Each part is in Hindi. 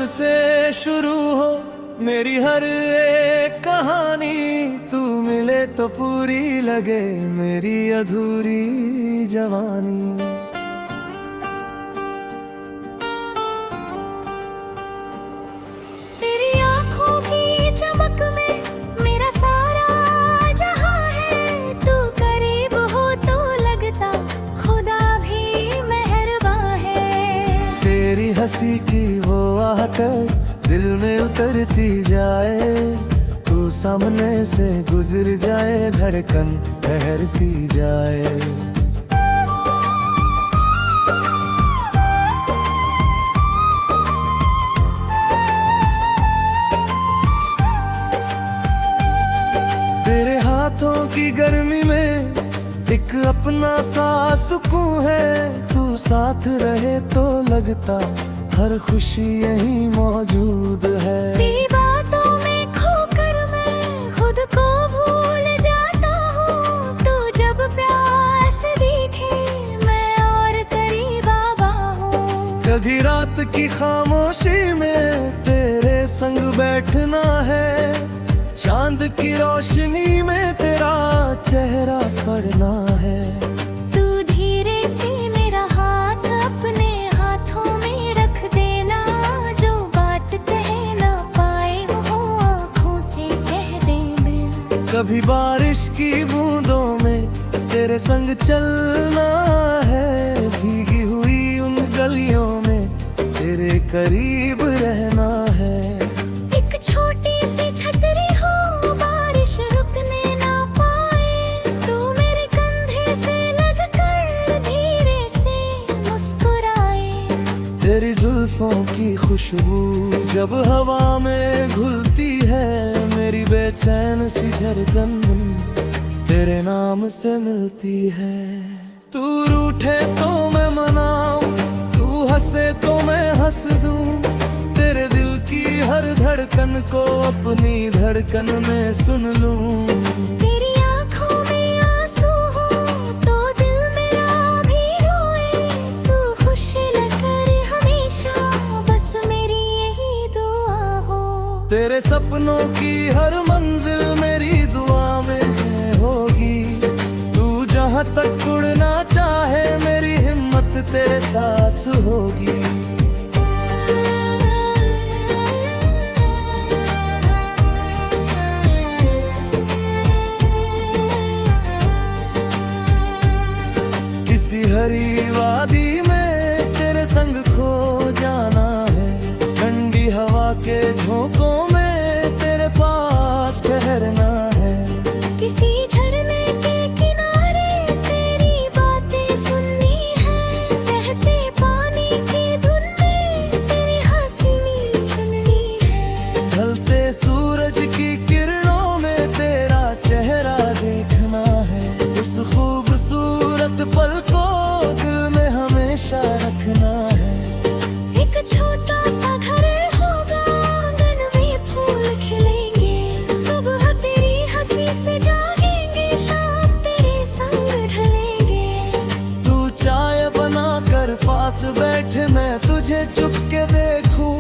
से शुरू हो मेरी हर एक कहानी, तू मिले तो पूरी लगे मेरी अधूरी जवानी। तेरी आँखों की चमक में मेरा सारा जहां है, तू करीब हो तो लगता खुदा भी मेहरबान है। तेरी हंसी की वो आहट दिल में उतरती जाए, तू सामने से गुजर जाए धड़कन ठहरती जाए। तेरे हाथों की गर्मी में एक अपना सा सुकून है, तू साथ रहे तो लगता हर खुशी यही मौजूद है। तेरी बातों में खोकर मैं खुद को भूल जाता हूँ, तू जब प्यार से दिखे मैं और करीब आवा हूँ। कभी रात की खामोशी में तेरे संग बैठना है, चांद की रोशनी में तेरा चेहरा पड़ना है। तू धीरे से मेरा हाथ अपने हाथों में रख देना, जो बात कह ना पाए वो आँखों से कह देना। कभी बारिश की बूंदों में तेरे संग चलना है, भीगी हुई उन गलियों में तेरे करीब रहना है। एक छोटी सी छतरी हो बारिश रुकने ना पाए, तू मेरे कंधे से लगकर धीरे से मुस्कुराए। तेरी जुल्फों की खुशबू जब हवा में घुलती है, मेरी बेचैन सी धड़कन तेरे नाम से मिलती है। तू रूठे तो मैं मनाऊं, तू हंसे तो मैं हंस दूं, तेरे दिल की हर धड़कन को अपनी धड़कन में सुन लूं। तेरी आँखों में आंसू हो तो दिल मेरा भी रोए, तू खुश लगकर हमेशा बस मेरी यही दुआ हो। तेरे सपनों की हर मंजिल मेरी दुआ में होगी, तू जहाँ तक उड़ना चाहे मेरी हिम्मत तेरे साथ होगी। किसी हरी वादी में तेरे संग खो जाना है, ठंडी हवा के झोंकों में तेरे पास ठहरना है। किसी झरने के किनारे तेरी बातें सुननी है, बहते पानी की धुन में तेरी हंसी चुननी है। ढलते सूरज की किरणों में तेरा चेहरा देखना है, उस खूबसूरत पल को दिल में हमेशा रखना है। एक छोटा सा घर होगा, आंगन में फूल खिलेंगे, सुबह तेरी हंसी से जागेंगे, शाम तेरे संग ढलेंगे। तू चाय बना कर पास बैठ मैं तुझे चुपके देखूं,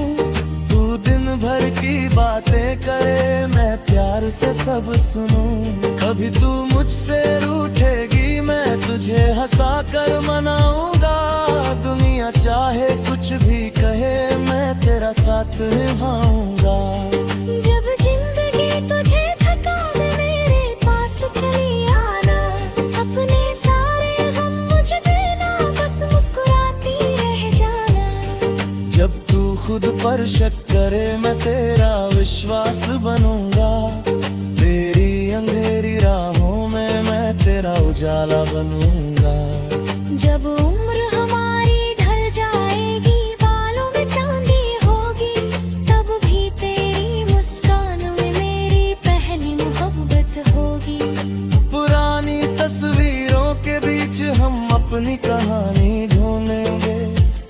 तू दिन भर की बातें करे मैं प्यार से सब सुनूं। कभी तू मुझसे रूठेगी मैं तुझे हंसा कर मनाऊंगा, दुनिया चाहे कुछ भी कहे मैं तेरा साथ निभाऊंगा। जब जिंदगी तुझे थका दे मेरे पास चली आना, अपने सारे गम मुझे देना, बस मुस्कुराती रह जाना। जब तू खुद पर शक करे मैं तेरा विश्वास बनूंगा, तेरी अंधेरी राहों में मैं तेरा उजाला बनूंगा। जब उम्र हमारी ढल जाएगी, बालों में चांदी होगी, तब भी तेरी मुस्कान में मेरी पहली मोहब्बत होगी। पुरानी तस्वीरों के बीच हम अपनी कहानी ढूंढेंगे,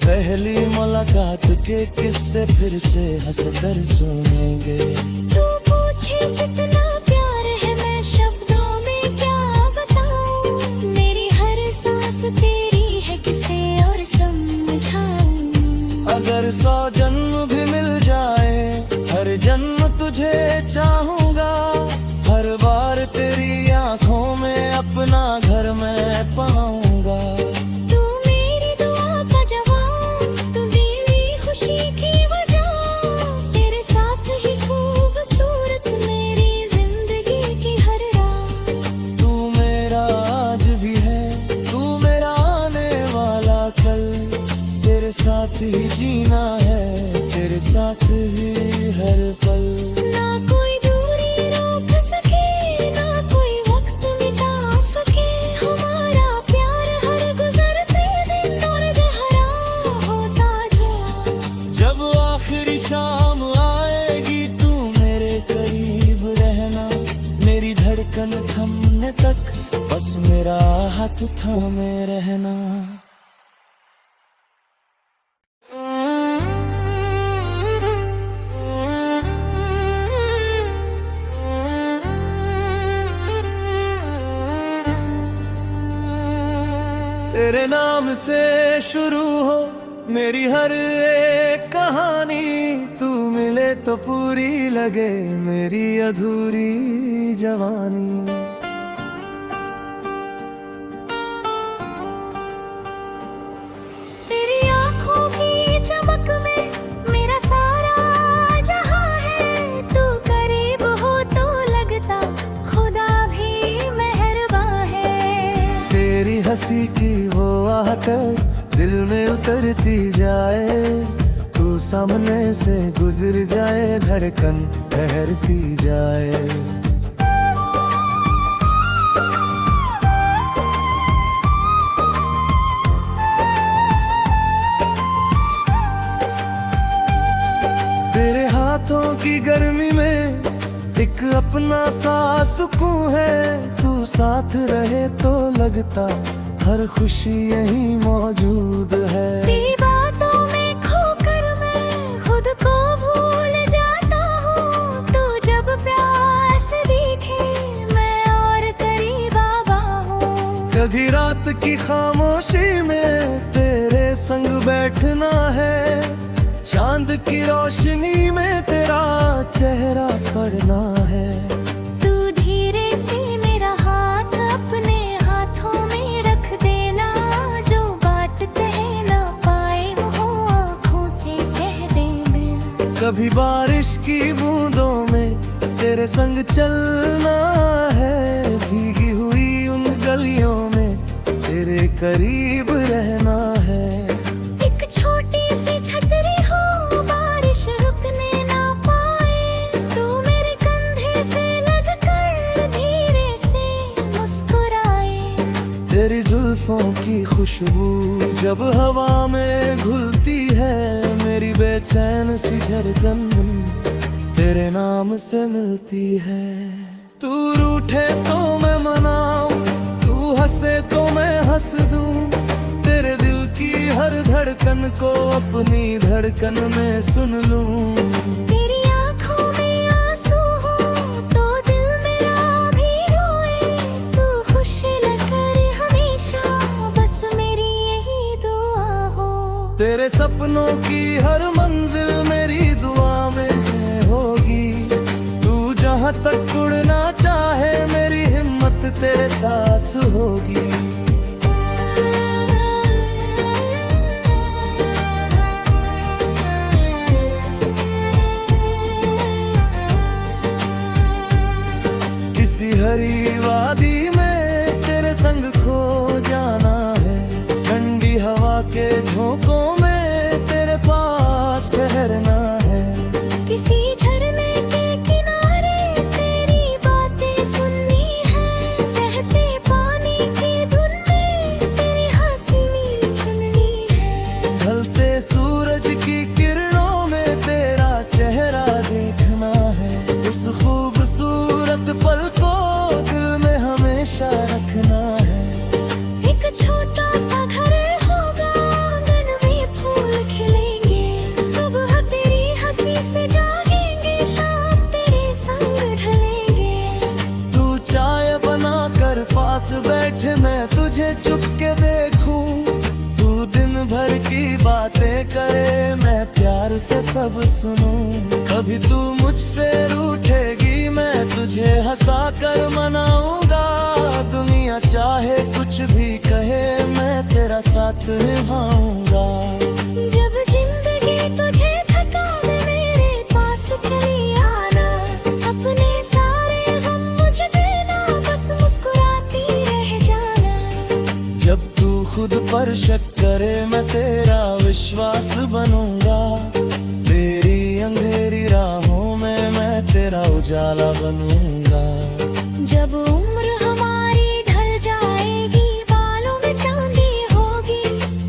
पहली मुलाकात के किस्से फिर से हंसकर सुनेंगे। तू पूछे कितना प्यार है मैं शब्दों में क्या बताऊं, मेरी हर सांस तेरी है किसे और समझाऊं। अगर 100 जन्म भी मिल जाए तुझे चाहूंगा, हर बार तेरी आंखों में अपना घर मैं पाऊंगा। तू मेरी दुआ का जवाब, तू मेरी खुशी की वजह, तेरे साथ ही खूबसूरत मेरी जिंदगी की हर रात। तू मेरा आज भी है, तू मेरा आने वाला कल, तेरे साथ ही जीना है, तेरे साथ ही हर पल। ना कोई दूरी रोक सके, ना कोई वक्त मिटा सके, हमारा प्यार हर गुजरते दिन और गहरा होता चला। जब आखिरी शाम आएगी तू मेरे करीब रहना, मेरी धड़कन थमने तक बस मेरा हाथ थामे रहना। तेरे नाम से शुरू हो मेरी हर एक कहानी, तू मिले तो पूरी लगे मेरी अधूरी जवानी। तेरी आँखों की चमक में मेरा सारा जहां है, तू करीब हो तो लगता खुदा भी मेहरबान है। तेरी हंसी की वो आहट दिल में उतरती जाए, तू सामने से गुजर जाए धड़कन ठहरती जाए। तेरे हाथों की गर्मी में एक अपना सा सुकून है, तू साथ रहे तो लगता हर खुशी यही मौजूद है। तेरी बातों में खोकर मैं खुद को भूल जाता हूँ, तू जब प्यार से दिखे मैं और करीब आवा हूँ। कभी रात की खामोशी में तेरे संग बैठना है, चांद की रोशनी में तेरा चेहरा पड़ना है। तू धीरे से मेरा हाथ अपने हाथों में रख देना, जो बात कह ना पाए वो आँखों से कह देना। कभी बारिश की बूंदों में तेरे संग चलना है, भीगी हुई उन गलियों में तेरे करीब रहना है। एक छोटी सी छतरी हो बारिश रुकने ना पाए, तू मेरे कंधे से लगकर धीरे से मुस्कुराए। तेरी जुल्फों की खुशबू जब हवा में घुलती है, मेरी बेचैन सी धड़कन तेरे नाम से मिलती है। तू रूठे तो मैं मनाऊं, तू हंसे तो मैं हंस दूं, तेरे दिल की हर धड़कन को अपनी धड़कन में सुन लूं। तेरी आँखों में आंसू हो तो दिल मेरा भी रोए, तू खुश रहकर हमेशा बस मेरी यही दुआ हो। तेरे सपनों की हर मंजिल मेरी दुआ में होगी, तू जहां तक उड़ना चाहे मेरी हिम्मत तेरे साथ होगी। किसी हरी वादी में तेरे संग खो जाना है, ठंडी हवा के झोंकों में तेरे पास ठहरना है। किसी झरने के किनारे तेरी बातें सुननी है, बहते पानी की धुन में तेरी हंसी चुननी है। ढलते सूरज की किरणों में तेरा चेहरा देखना है, उस खूबसूरत पल को दिल में हमेशा रखना है। एक छोटा सा घर होगा, आंगन में फूल खिलेंगे, सुबह तेरी हंसी से जागेंगे, शाम तेरे संग ढलेंगे। तू चाय बना कर पास बैठे मैं तुझे चुपके देखूं, तू दिन भर की बातें करे मैं प्यार से सब सुनूं। कभी तू मुझसे साथ निभाऊंगा। जब जिंदगी तुझे थकावे मेरे पास चली आना, अपने सारे गम मुझे देना, बस मुस्कुराती रह जाना। जब तू खुद पर शक करे मैं तेरा विश्वास बनूंगा, तेरी अंधेरी राहों में मैं तेरा उजाला बनूंगा। जब उम्र हमारी ढल जाएगी, बालों में चांदी होगी,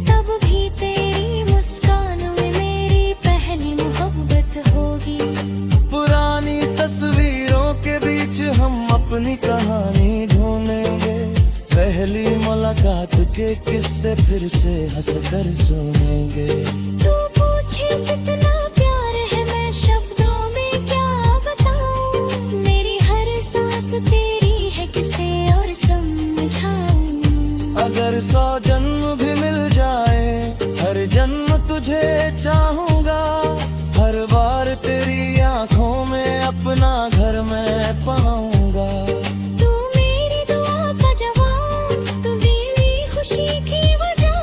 तब भी तेरी मुस्कान में मेरी पहली मोहब्बत होगी। पुरानी तस्वीरों के बीच हम अपनी कहानी ढूंढेंगे, पहली मुलाकात के किस्से फिर से हंसकर सुनेंगे। तू पूछे कितना प्यार है, मैं शब्दों में क्या बताऊं, मेरी हर सांस तेरी है, किसे और समझाऊं। अगर 100 जन्म भी मिल जाए, हर जन्म तुझे चाहूंगा, हर बार तेरी आंखों में अपना घर मैं पाऊंगा। तू मेरी दुआ का जवाब, तू मेरी खुशी की वजह,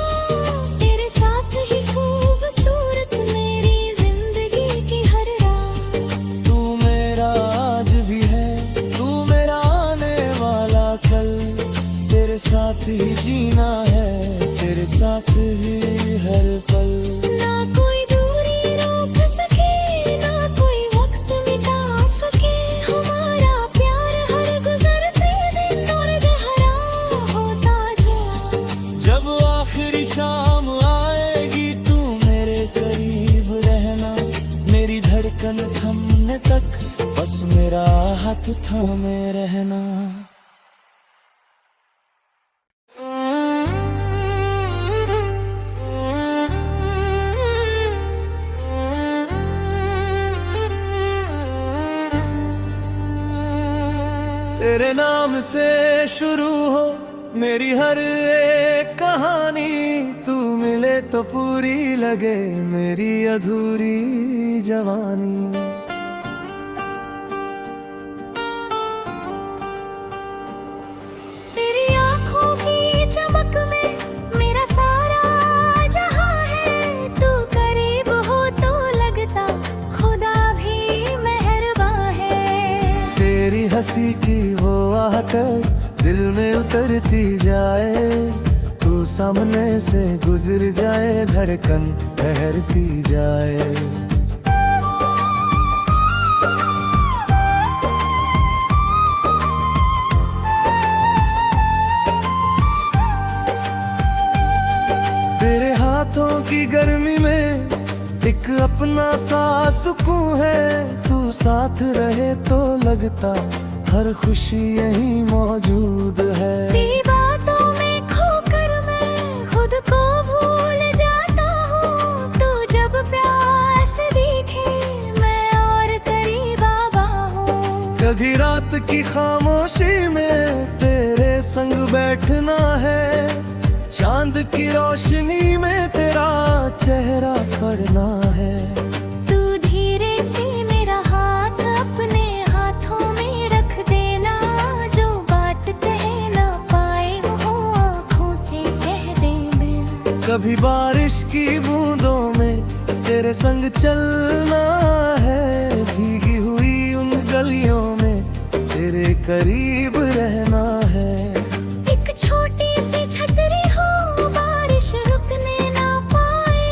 तेरे साथ ही खूबसूरत मेरी जिंदगी की हर रात। तू मेरा आज भी है, तू मेरा आने वाला कल, तेरे साथ ही जीना है, तेरे साथ ही हर पल। ना कोई दूरी रोक सके, ना कोई वक्त मिटा सके, हमारा प्यार हर गुजरते दिन और गहरा होता जा। जब आखिरी शाम आएगी तू मेरे करीब रहना, मेरी धड़कन थमने तक बस मेरा हाथ थामे रहना। तेरे नाम से शुरू हो मेरी हर एक कहानी, तू मिले तो पूरी लगे मेरी अधूरी जवानी। तेरी आँखों की चमक में मेरा सारा जहां है, तू करीब हो तो लगता खुदा भी मेहरबान है। तेरी हंसी की वो आहट दिल में उतरती जाए, तू सामने से गुजर जाए धड़कन ठहरती जाए। तेरे हाथों की गर्मी में एक अपना सा सुकून है, तू साथ रहे तो लगता हर खुशी यहीं मौजूद है। तेरी बातों में खोकर मैं खुद को भूल जाता हूँ, तू जब प्यार से दिखे मैं और करीब आवा हूँ। कभी रात की खामोशी में तेरे संग बैठना है, चांद की रोशनी में तेरा चेहरा पड़ना है। तू धीरे से मेरा हाथ अपने हाथों में रख देना, जो बात कह ना पाए वो आँखों से कह देना। कभी बारिश की बूंदों में तेरे संग चलना है, भीगी हुई उन गलियों में तेरे करीब रहना है। एक छोटी सी छतरी हो, बारिश रुकने ना पाए,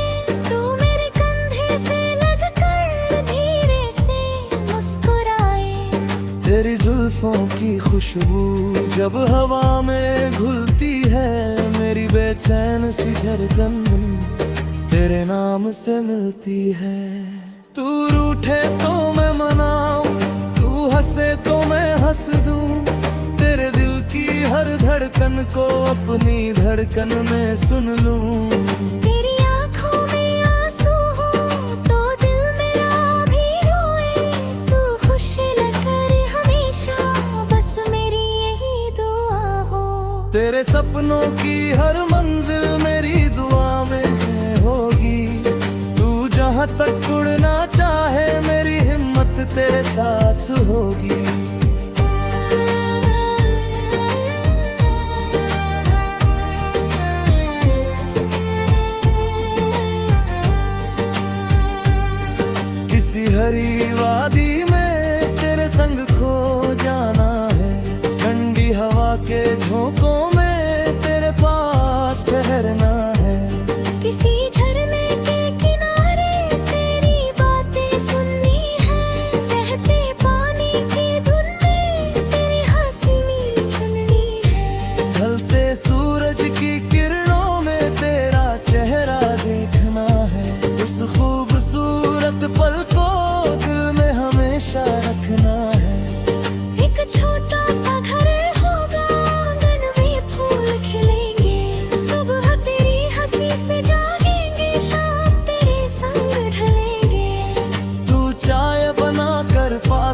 तू मेरे कंधे से लग कर धीरे से मुस्कुराए। तेरी जुल्फों की खुशबू जब हवा में घुलती है, मेरी बेचैन सी धड़कन तेरे नाम से मिलती है। तू रूठे तो मैं मनाऊं, तू हंसे तो मैं हंस दूं, तेरे दिल की हर धड़कन को अपनी धड़कन में सुन लूं। तेरी आँखों में आंसू हो तो दिल मेरा भी रोए, तू खुश लगकर हमेशा बस मेरी यही दुआ हो। तेरे सपनों की हर मंजिल मेरी दुआ में होगी, तू जहाँ तक उड़ना चाहे मेरी हिम्मत तेरे साथ होगी।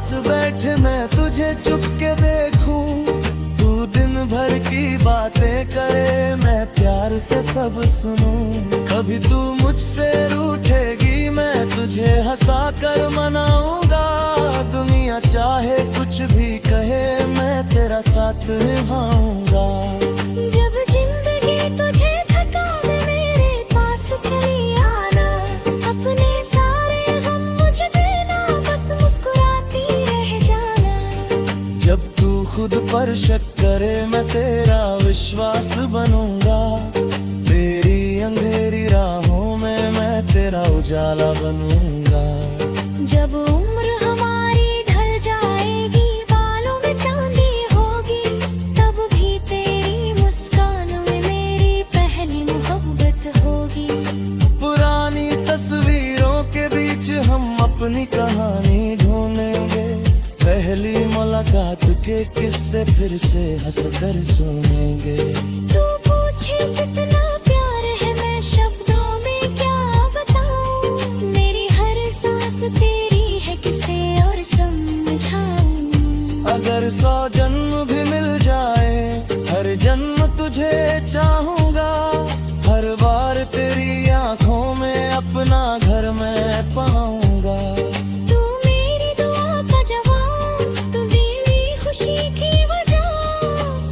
पास बैठे मैं तुझे चुपके देखूं, तू दिन भर की बातें करे मैं प्यार से सब सुनूं। कभी तू मुझसे रूठेगी मैं तुझे हंसा कर मनाऊंगा, दुनिया चाहे कुछ भी कहे मैं तेरा साथ निभाऊंगा। जब जिंदगी तुझे थकावे मेरे पास चली आना, अपने सारे गम मुझे देना, बस मुस्कुराती रह जाना। जब तू खुद पर शक करे मैं तेरा विश्वास बनूंगा, तेरी अंधेरी राहों में मैं तेरा उजाला बनूंगा। जब उम्र हमारी ढल जाएगी, बालों में चांदी होगी, तब भी तेरी मुस्कान में मेरी पहली मोहब्बत होगी। पुरानी तस्वीरों के बीच हम अपनी कहानी ढूंढेंगे, पहली मुलाकात के किस्से फिर से हंसकर सुनेंगे। तू पूछे कितना प्यार है मैं शब्दों में क्या बताऊं, मेरी हर सांस तेरी है किसे और समझाऊं। अगर 100 जन्म भी मिल जाए हर जन्म तुझे चाहूंगा, हर बार तेरी आंखों में अपना घर मैं पाऊंगा। तू मेरी दुआ का जवाब, तू मेरी खुशी की वजह,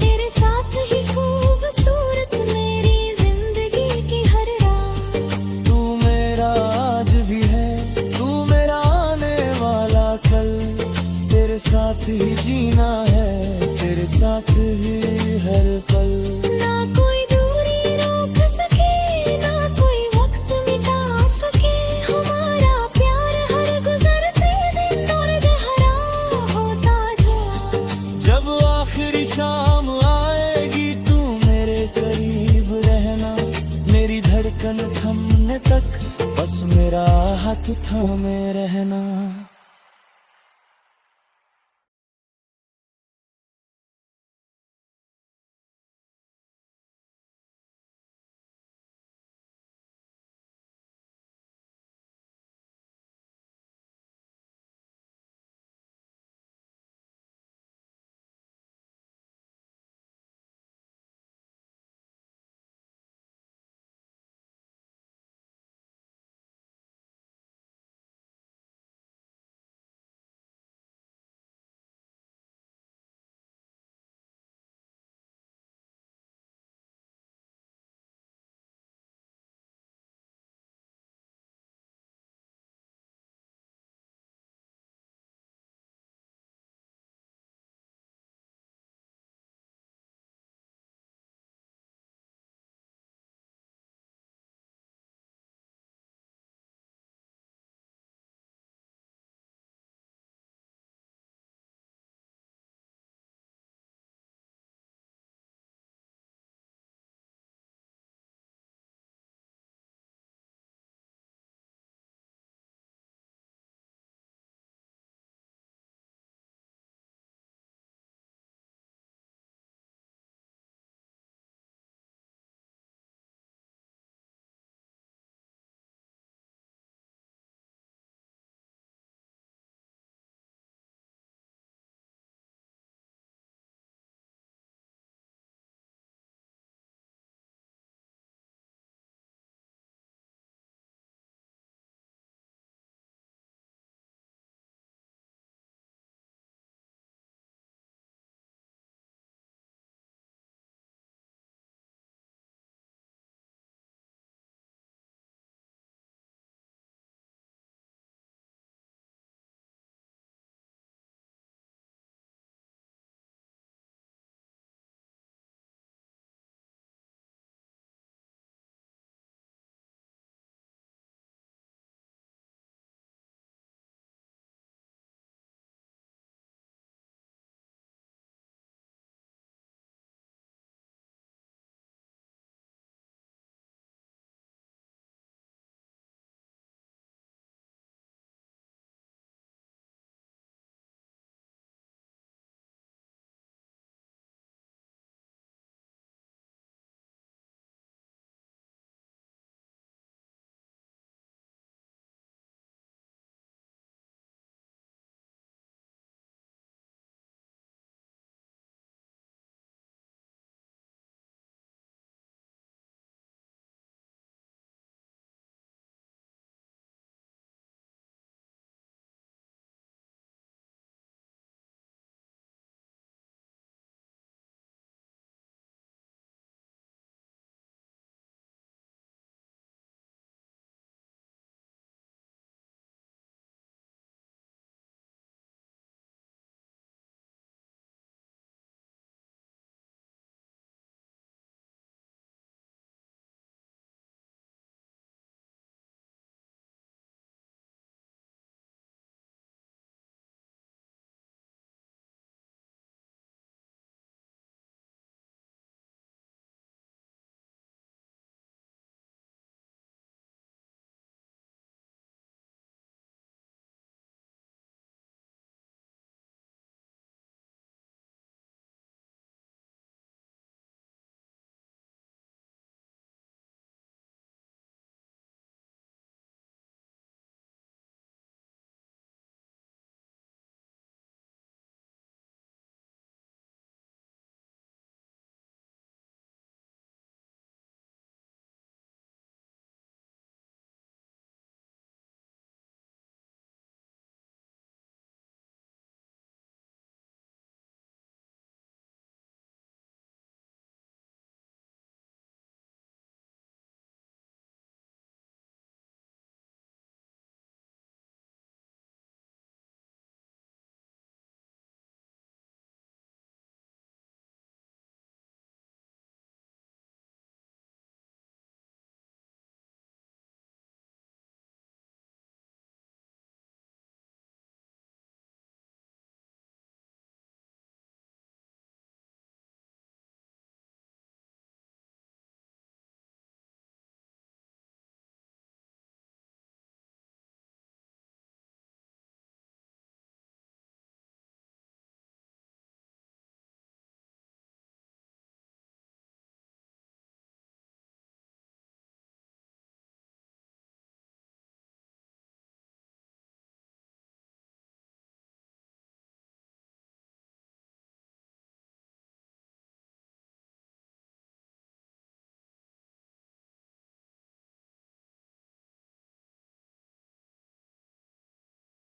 तेरे साथ ही खूबसूरत मेरी जिंदगी की हर रात। तू मेरा आज भी है, तू मेरा आने वाला कल, तेरे साथ ही जीना है, तेरे साथ ही हर पल। ना कोई दूरी रोक सके, ना कोई वक्त मिटा सके, हमारा प्यार हर गुजरते दिन और गहरा होता जा। जब आखिरी शाम आएगी तू मेरे करीब रहना, मेरी धड़कन थमने तक बस मेरा हाथ थामे रहना।